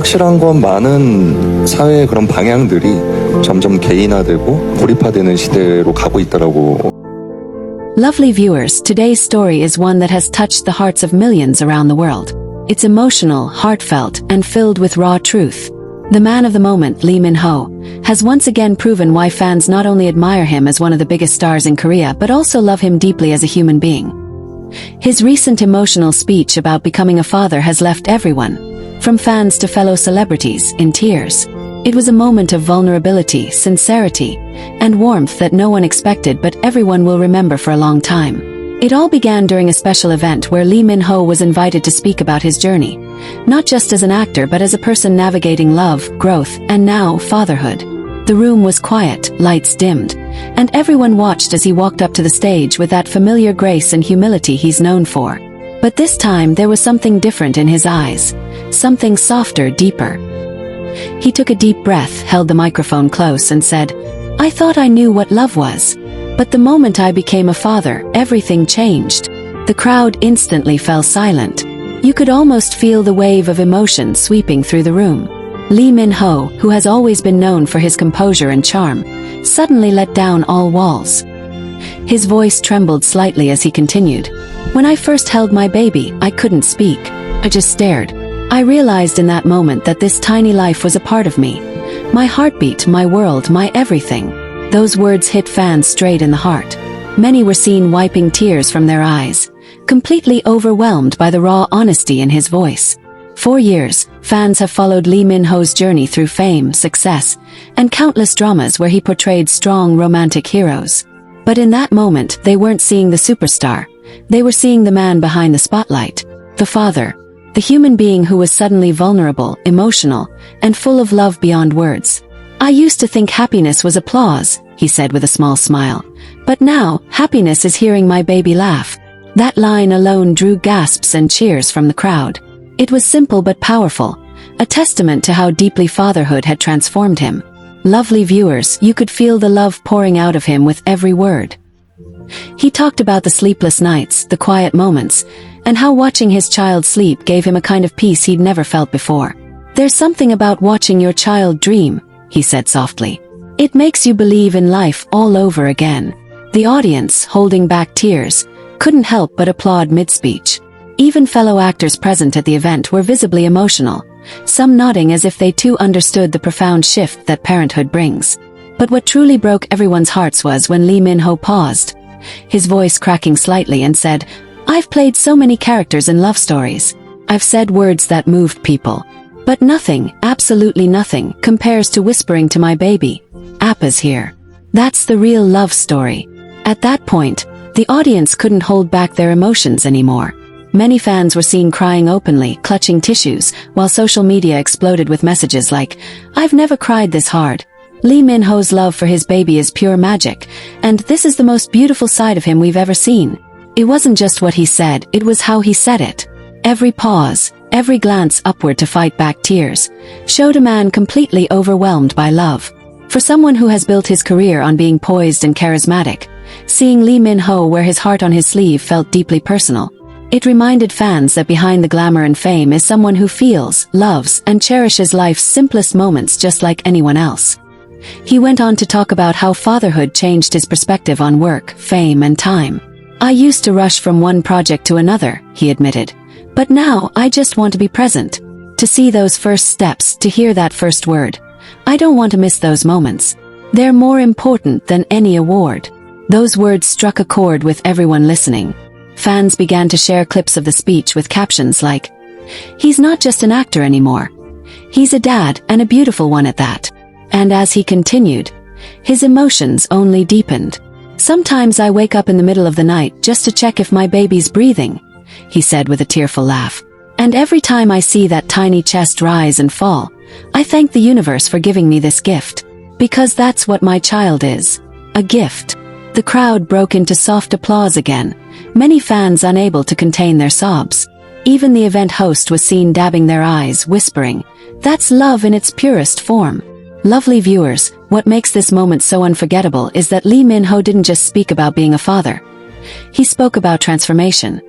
확실한 건 많은 사회의 그런 방향들이 점점 개인화되고 고립화되는 시대로 가고 있더라고. Lovely viewers, today's story is one that has touched the hearts of millions around the world. It's emotional, heartfelt, and filled with raw truth. The man of the moment, Lee Min-ho, has once again proven why fans not only admire him as one of the biggest stars in Korea but also love him deeply as a human being. His recent emotional speech about becoming a father has left everyone, from fans to fellow celebrities, in tears. It was a moment of vulnerability, sincerity, and warmth that no one expected but everyone will remember for a long time. It all began during a special event where Lee Min-ho was invited to speak about his journey, not just as an actor but as a person navigating love, growth, and now fatherhood. The room was quiet, lights dimmed, and everyone watched as he walked up to the stage with that familiar grace and humility he's known for. But this time there was something different in his eyes, something softer, deeper. He took a deep breath, held the microphone close, and said, "I thought I knew what love was. But the moment I became a father, everything changed." The crowd instantly fell silent. You could almost feel the wave of emotion sweeping through the room. Lee Min-ho, who has always been known for his composure and charm, suddenly let down all walls. His voice trembled slightly as he continued, "When I first held my baby, I couldn't speak. I just stared. I realized in that moment that this tiny life was a part of me. My heartbeat, my world, my everything." Those words hit fans straight in the heart. Many were seen wiping tears from their eyes, completely overwhelmed by the raw honesty in his voice. For years, fans have followed Lee Min-ho's journey through fame, success, and countless dramas where he portrayed strong romantic heroes. But in that moment, they weren't seeing the superstar. They were seeing the man behind the spotlight, the father, the human being who was suddenly vulnerable, emotional, and full of love beyond words. "I used to think happiness was applause," he said with a small smile. "But now, happiness is hearing my baby laugh." That line alone drew gasps and cheers from the crowd. It was simple but powerful, a testament to how deeply fatherhood had transformed him. Lovely viewers, you could feel the love pouring out of him with every word. He talked about the sleepless nights, the quiet moments, and how watching his child sleep gave him a kind of peace he'd never felt before. "There's something about watching your child dream," he said softly. "It makes you believe in life all over again." The audience, holding back tears, couldn't help but applaud mid-speech. Even fellow actors present at the event were visibly emotional, some nodding as if they too understood the profound shift that parenthood brings. But what truly broke everyone's hearts was when Lee Min-ho paused, his voice cracking slightly, and said, "I've played so many characters in love stories. I've said words that moved people. But nothing, absolutely nothing, compares to whispering to my baby, 'Appa's here.' That's the real love story." At that point, the audience couldn't hold back their emotions anymore. Many fans were seen crying openly, clutching tissues, while social media exploded with messages like, "I've never cried this hard. Lee Min-ho's love for his baby is pure magic, and this is the most beautiful side of him we've ever seen." It wasn't just what he said, it was how he said it. Every pause, every glance upward to fight back tears, showed a man completely overwhelmed by love. For someone who has built his career on being poised and charismatic, seeing Lee Min-ho wear his heart on his sleeve felt deeply personal. It reminded fans that behind the glamour and fame is someone who feels, loves, and cherishes life's simplest moments just like anyone else. He went on to talk about how fatherhood changed his perspective on work, fame, and time. "I used to rush from one project to another," he admitted. "But now, I just want to be present. To see those first steps, to hear that first word. I don't want to miss those moments. They're more important than any award." Those words struck a chord with everyone listening. Fans began to share clips of the speech with captions like, "He's not just an actor anymore. He's a dad, and a beautiful one at that." And as he continued, his emotions only deepened. "Sometimes I wake up in the middle of the night just to check if my baby's breathing," he said with a tearful laugh. "And every time I see that tiny chest rise and fall, I thank the universe for giving me this gift. Because that's what my child is. A gift." The crowd broke into soft applause again, many fans unable to contain their sobs. Even the event host was seen dabbing their eyes, whispering, "That's love in its purest form." Lovely viewers, what makes this moment so unforgettable is that Lee Min-ho didn't just speak about being a father. He spoke about transformation.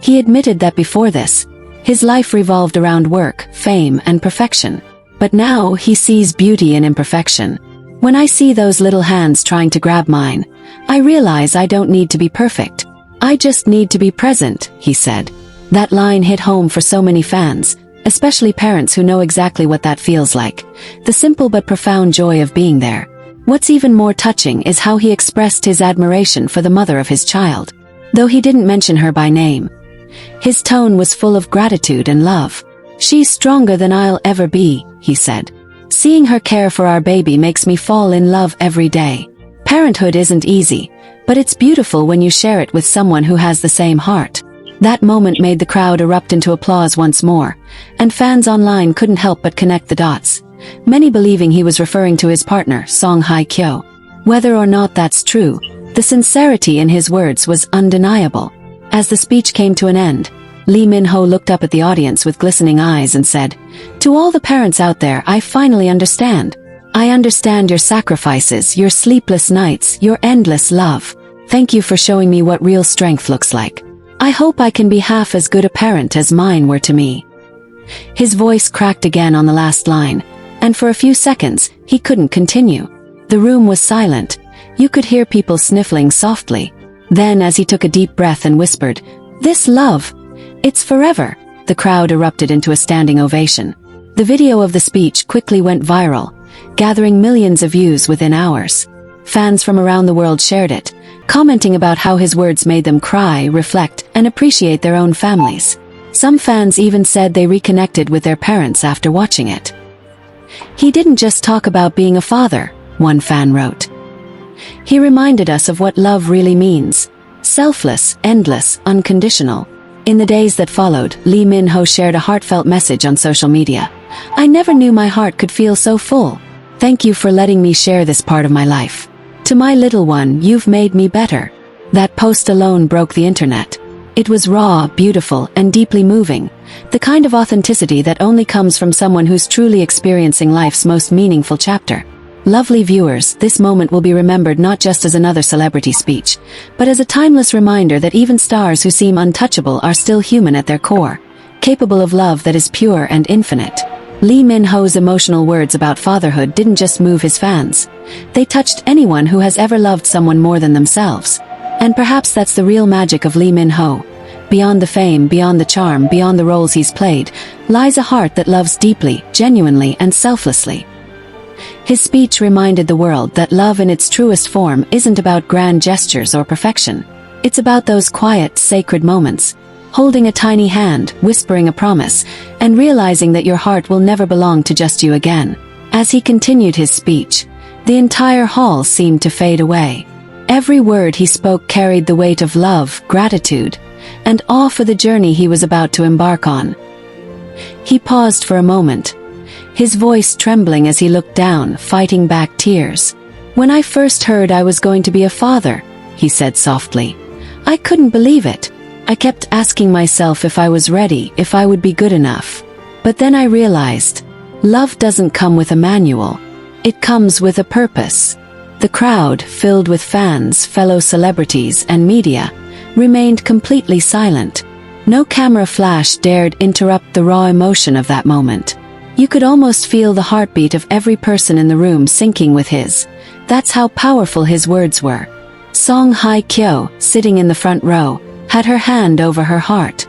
He admitted that before this, His life revolved around work, fame, and perfection. But now he sees beauty in imperfection. When I see those little hands trying to grab mine, I realize I don't need to be perfect. I just need to be present, he said. That line hit home for so many fans, especially parents who know exactly what that feels like. The simple but profound joy of being there. What's even more touching is how he expressed his admiration for the mother of his child. Though he didn't mention her by name, his tone was full of gratitude and love. "She's stronger than I'll ever be," he said. "Seeing her care for our baby makes me fall in love every day." Parenthood isn't easy, but it's beautiful when you share it with someone who has the same heart. That moment made the crowd erupt into applause once more, and fans online couldn't help but connect the dots, many believing he was referring to his partner, Song Hye-kyo. Whether or not that's true, the sincerity in his words was undeniable. As the speech came to an end, Lee Min-ho looked up at the audience with glistening eyes and said, "To all the parents out there, I finally understand. I understand your sacrifices, your sleepless nights, your endless love. Thank you for showing me what real strength looks like. I hope I can be half as good a parent as mine were to me." His voice cracked again on the last line, and for a few seconds, he couldn't continue. The room was silent. You could hear people sniffling softly. Then, as he took a deep breath and whispered, "This love, it's forever," the crowd erupted into a standing ovation. The video of the speech quickly went viral, gathering millions of views within hours. Fans from around the world shared it, commenting about how his words made them cry, reflect, and appreciate their own families. Some fans even said they reconnected with their parents after watching it. "He didn't just talk about being a father," one fan wrote. "He reminded us of what love really means. Selfless, endless, unconditional." In the days that followed, Lee Min-ho shared a heartfelt message on social media. "I never knew my heart could feel so full. Thank you for letting me share this part of my life. To my little one, you've made me better." That post alone broke the internet. It was raw, beautiful, and deeply moving, the kind of authenticity that only comes from someone who's truly experiencing life's most meaningful chapter. Lovely viewers, this moment will be remembered not just as another celebrity speech, but as a timeless reminder that even stars who seem untouchable are still human at their core, capable of love that is pure and infinite. Lee Min-ho's emotional words about fatherhood didn't just move his fans. They touched anyone who has ever loved someone more than themselves. And perhaps that's the real magic of Lee Min-ho. Beyond the fame, beyond the charm, beyond the roles he's played, lies a heart that loves deeply, genuinely, and selflessly. His speech reminded the world that love in its truest form isn't about grand gestures or perfection. It's about those quiet, sacred moments, holding a tiny hand, whispering a promise, and realizing that your heart will never belong to just you again. As he continued his speech, the entire hall seemed to fade away. Every word he spoke carried the weight of love, gratitude, and awe for the journey he was about to embark on. He paused for a moment, his voice trembling as he looked down, fighting back tears. "When I first heard I was going to be a father," he said softly, "I couldn't believe it. I kept asking myself if I was ready, if I would be good enough. But then I realized, love doesn't come with a manual. It comes with a purpose." The crowd, filled with fans, fellow celebrities, and media, remained completely silent. No camera flash dared interrupt the raw emotion of that moment. You could almost feel the heartbeat of every person in the room syncing with his. That's how powerful his words were. Song Hye-kyo, sitting in the front row, had her hand over her heart.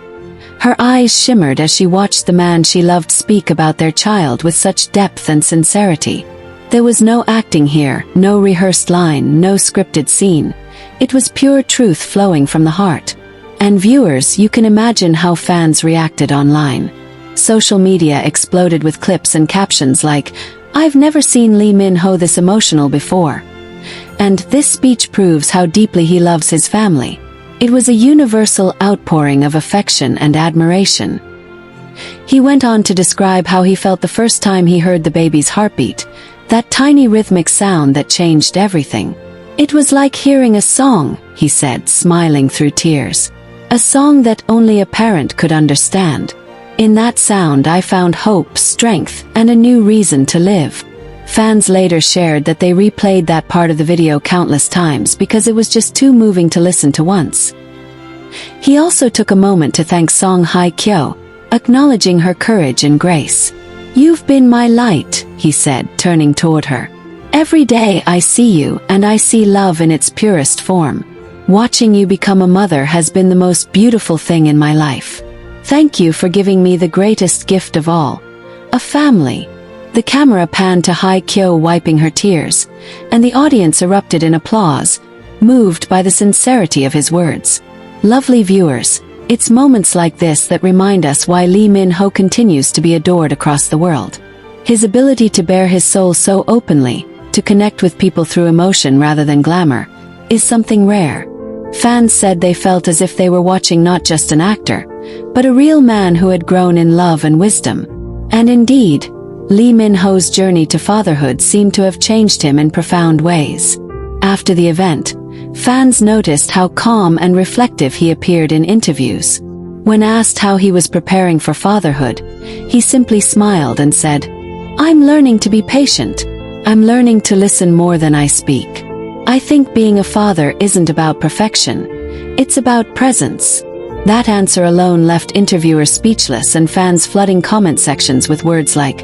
Her eyes shimmered as she watched the man she loved speak about their child with such depth and sincerity. There was no acting here, no rehearsed line, no scripted scene. It was pure truth flowing from the heart. And viewers, you can imagine how fans reacted online. Social media exploded with clips and captions like, "I've never seen Lee Min-ho this emotional before," and "This speech proves how deeply he loves his family." It was a universal outpouring of affection and admiration. He went on to describe how he felt the first time he heard the baby's heartbeat, that tiny rhythmic sound that changed everything. "It was like hearing a song," he said, smiling through tears. "A song that only a parent could understand. In that sound I found hope, strength, and a new reason to live." Fans later shared that they replayed that part of the video countless times because it was just too moving to listen to once. He also took a moment to thank Song Hye-kyo, acknowledging her courage and grace. "You've been my light," he said, turning toward her. "Every day I see you, and I see love in its purest form. Watching you become a mother has been the most beautiful thing in my life. Thank you for giving me the greatest gift of all, a family." The camera panned to Kyo wiping her tears, and the audience erupted in applause, moved by the sincerity of his words. Lovely viewers, it's moments like this that remind us why Lee Min-ho continues to be adored across the world. His ability to bare his soul so openly, to connect with people through emotion rather than glamour, is something rare. Fans said they felt as if they were watching not just an actor, but a real man who had grown in love and wisdom. And indeed, Lee Min-ho's journey to fatherhood seemed to have changed him in profound ways. After the event, fans noticed how calm and reflective he appeared in interviews. When asked how he was preparing for fatherhood, he simply smiled and said, "I'm learning to be patient. I'm learning to listen more than I speak. I think being a father isn't about perfection. It's about presence." That answer alone left interviewers speechless and fans flooding comment sections with words like,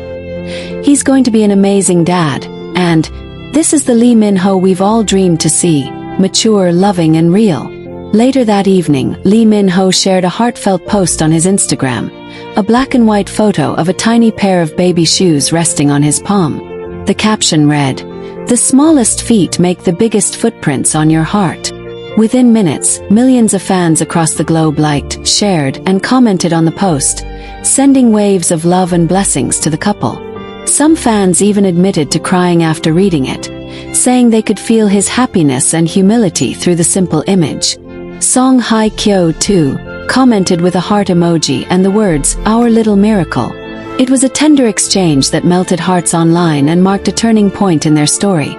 "He's going to be an amazing dad," and "This is the Lee Min-ho we've all dreamed to see, mature, loving and real." Later that evening, Lee Min-ho shared a heartfelt post on his Instagram, a black and white photo of a tiny pair of baby shoes resting on his palm. The caption read, "The smallest feet make the biggest footprints on your heart." Within minutes, millions of fans across the globe liked, shared, and commented on the post, sending waves of love and blessings to the couple. Some fans even admitted to crying after reading it, saying they could feel his happiness and humility through the simple image. Song Kyo, too, commented with a heart emoji and the words, "Our little miracle." It was a tender exchange that melted hearts online and marked a turning point in their story,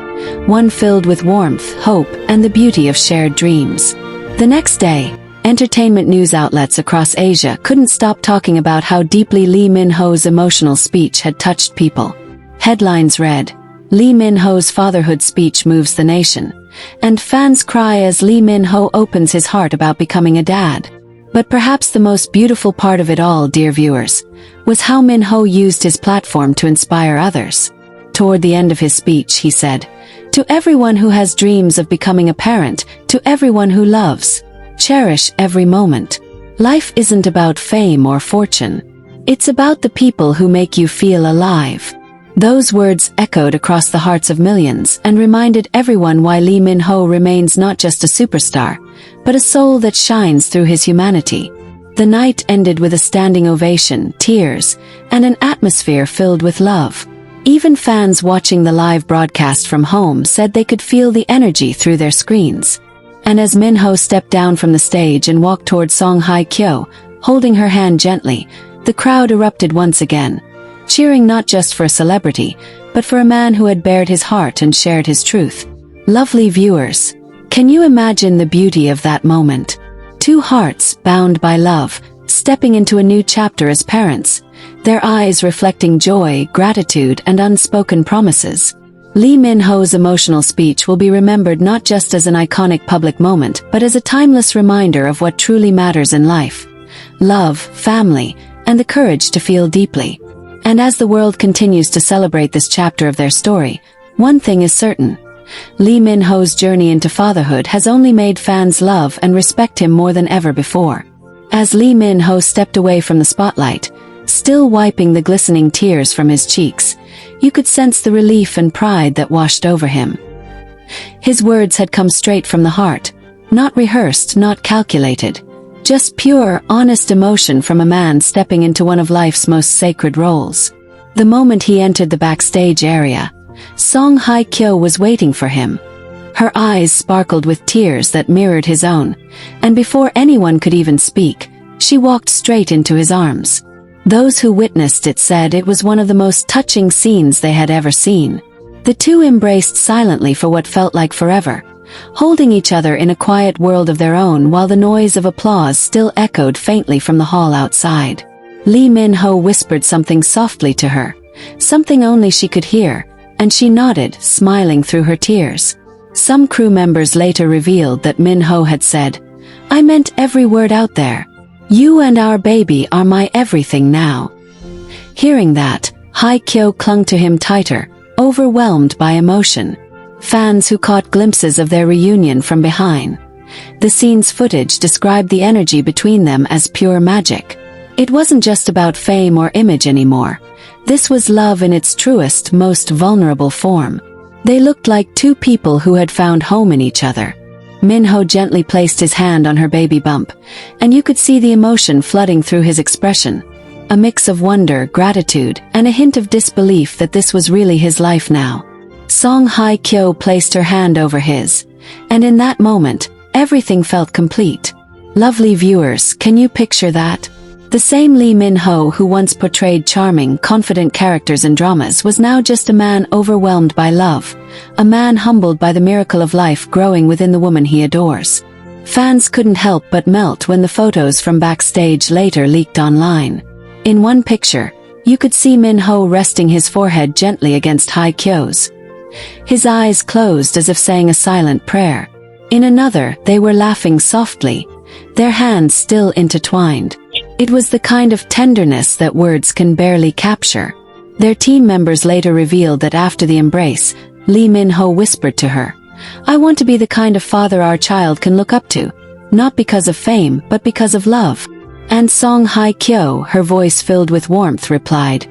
one filled with warmth, hope, and the beauty of shared dreams. The next day, entertainment news outlets across Asia couldn't stop talking about how deeply Lee Min-ho's emotional speech had touched people. Headlines read, "Lee Min-ho's fatherhood speech moves the nation," and "Fans cry as Lee Min-ho opens his heart about becoming a dad." But perhaps the most beautiful part of it all, dear viewers, was how Min-ho used his platform to inspire others. Toward the end of his speech, he said, "To everyone who has dreams of becoming a parent, to everyone who loves, cherish every moment. Life isn't about fame or fortune. It's about the people who make you feel alive." Those words echoed across the hearts of millions and reminded everyone why Lee Min-ho remains not just a superstar, but a soul that shines through his humanity. The night ended with a standing ovation, tears, and an atmosphere filled with love. Even fans watching the live broadcast from home said they could feel the energy through their screens. And as Min-ho stepped down from the stage and walked toward Song Kyo, holding her hand gently, the crowd erupted once again, cheering not just for a celebrity, but for a man who had bared his heart and shared his truth. Lovely viewers, can you imagine the beauty of that moment? Two hearts, bound by love, stepping into a new chapter as parents, their eyes reflecting joy, gratitude, and unspoken promises. Lee Min-ho's emotional speech will be remembered not just as an iconic public moment, but as a timeless reminder of what truly matters in life: love, family, and the courage to feel deeply. And as the world continues to celebrate this chapter of their story, one thing is certain: Lee Min-ho's journey into fatherhood has only made fans love and respect him more than ever before. As Lee Min-ho stepped away from the spotlight, still wiping the glistening tears from his cheeks, you could sense the relief and pride that washed over him. His words had come straight from the heart, not rehearsed, not calculated, just pure, honest emotion from a man stepping into one of life's most sacred roles. The moment he entered the backstage area, Song Kyo was waiting for him. Her eyes sparkled with tears that mirrored his own, and before anyone could even speak, she walked straight into his arms. Those who witnessed it said it was one of the most touching scenes they had ever seen. The two embraced silently for what felt like forever, holding each other in a quiet world of their own while the noise of applause still echoed faintly from the hall outside. Lee Min-ho whispered something softly to her, something only she could hear, and she nodded, smiling through her tears. Some crew members later revealed that Min-ho had said, "I meant every word out there." You and our baby are my everything now." Hearing that, Haikyo clung to him tighter, overwhelmed by emotion. Fans who caught glimpses of their reunion from behind the scenes footage described the energy between them as pure magic. It wasn't just about fame or image anymore. This was love in its truest, most vulnerable form. They looked like two people who had found home in each other. Minho gently placed his hand on her baby bump, and you could see the emotion flooding through his expression. A mix of wonder, gratitude, and a hint of disbelief that this was really his life now. Song Haikyo placed her hand over his, and in that moment, everything felt complete. Lovely viewers, can you picture that? The same Lee Min-ho who once portrayed charming, confident characters in dramas was now just a man overwhelmed by love, a man humbled by the miracle of life growing within the woman he adores. Fans couldn't help but melt when the photos from backstage later leaked online. In one picture, you could see Min-ho resting his forehead gently against Haikyo's. His eyes closed as if saying a silent prayer. In another, they were laughing softly, their hands still intertwined. It was the kind of tenderness that words can barely capture. Their team members later revealed that after the embrace, Lee Min-ho whispered to her, "I want to be the kind of father our child can look up to, not because of fame, but because of love." And Song Haikyo, her voice filled with warmth, replied,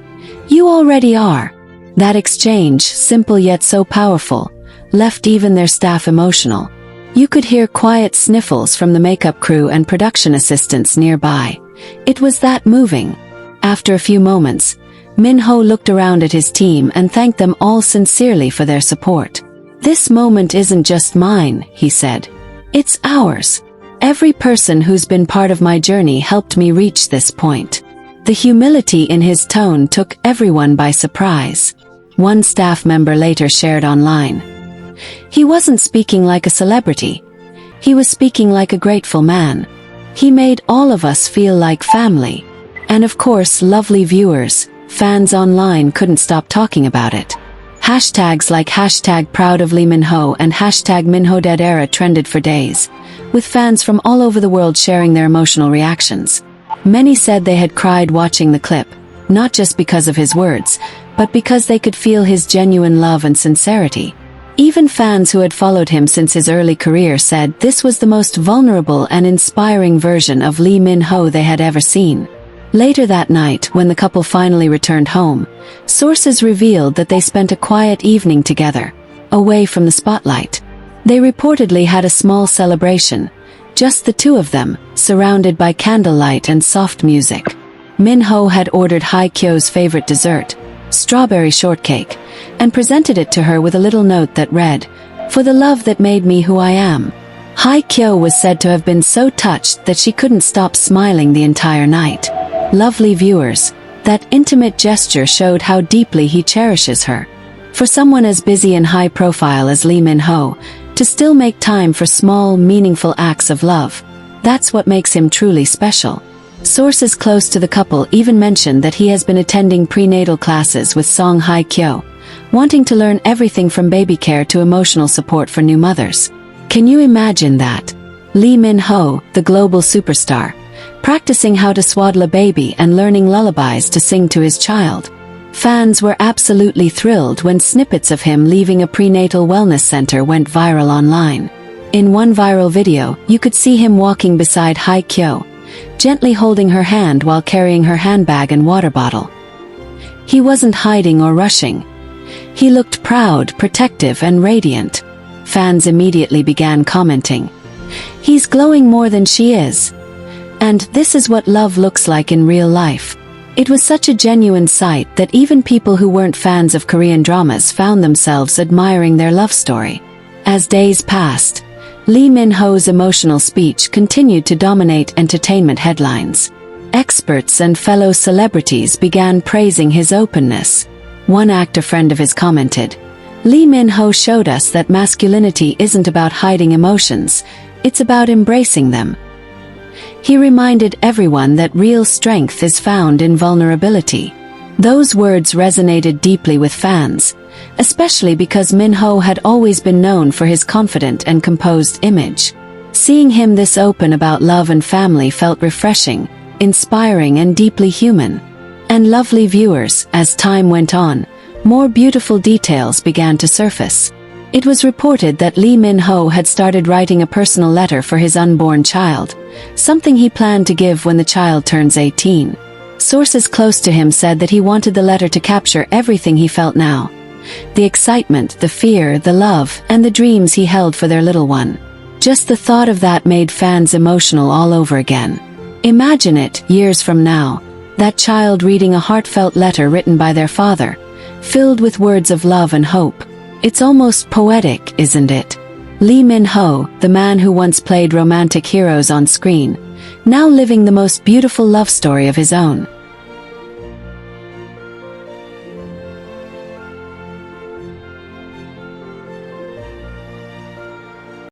"You already are." That exchange, simple yet so powerful, left even their staff emotional. You could hear quiet sniffles from the makeup crew and production assistants nearby. It was that moving. After a few moments, Min-ho looked around at his team and thanked them all sincerely for their support. "This moment isn't just mine," he said. "It's ours. Every person who's been part of my journey helped me reach this point." The humility in his tone took everyone by surprise. One staff member later shared online, "He wasn't speaking like a celebrity. He was speaking like a grateful man. He made all of us feel like family." And of course, lovely viewers, fans online couldn't stop talking about it. Hashtags like #proud of Lee Min-ho and #MinhoDeadEra trended for days, with fans from all over the world sharing their emotional reactions. Many said they had cried watching the clip, not just because of his words, but because they could feel his genuine love and sincerity. Even fans who had followed him since his early career said this was the most vulnerable and inspiring version of Lee Min-ho they had ever seen. Later that night, when the couple finally returned home, sources revealed that they spent a quiet evening together, away from the spotlight. They reportedly had a small celebration, just the two of them, surrounded by candlelight and soft music. Min-ho had ordered Haikyo's favorite dessert, strawberry shortcake, and presented it to her with a little note that read, "For the love that made me who I am." Haikyo was said to have been so touched that she couldn't stop smiling the entire night. Lovely viewers, that intimate gesture showed how deeply he cherishes her. For someone as busy and high profile as Lee Min-ho, to still make time for small, meaningful acts of love, that's what makes him truly special. Sources close to the couple even mentioned that he has been attending prenatal classes with Song Haikyo, wanting to learn everything from baby care to emotional support for new mothers. Can you imagine that? Lee Min-ho, the global superstar, practicing how to swaddle a baby and learning lullabies to sing to his child. Fans were absolutely thrilled when snippets of him leaving a prenatal wellness center went viral online. In one viral video, you could see him walking beside Haikyo, gently holding her hand while carrying her handbag and water bottle. He wasn't hiding or rushing. He looked proud, protective, and radiant. Fans immediately began commenting, "He's glowing more than she is." And this is what love looks like in real life. It was such a genuine sight that even people who weren't fans of Korean dramas found themselves admiring their love story. As days passed, Lee Min-ho's emotional speech continued to dominate entertainment headlines. Experts and fellow celebrities began praising his openness. One actor friend of his commented, "Lee Min-ho showed us that masculinity isn't about hiding emotions, it's about embracing them." He reminded everyone that real strength is found in vulnerability. Those words resonated deeply with fans, especially because Min-ho had always been known for his confident and composed image. Seeing him this open about love and family felt refreshing, inspiring and deeply human. And lovely viewers, as time went on, more beautiful details began to surface. It was reported that Lee Min-ho had started writing a personal letter for his unborn child, something he planned to give when the child turns 18. Sources close to him said that he wanted the letter to capture everything he felt now. The excitement, the fear, the love, and the dreams he held for their little one. Just the thought of that made fans emotional all over again. Imagine it, years from now, that child reading a heartfelt letter written by their father, filled with words of love and hope. It's almost poetic, isn't it? Lee Min-ho, the man who once played romantic heroes on screen, now living the most beautiful love story of his own.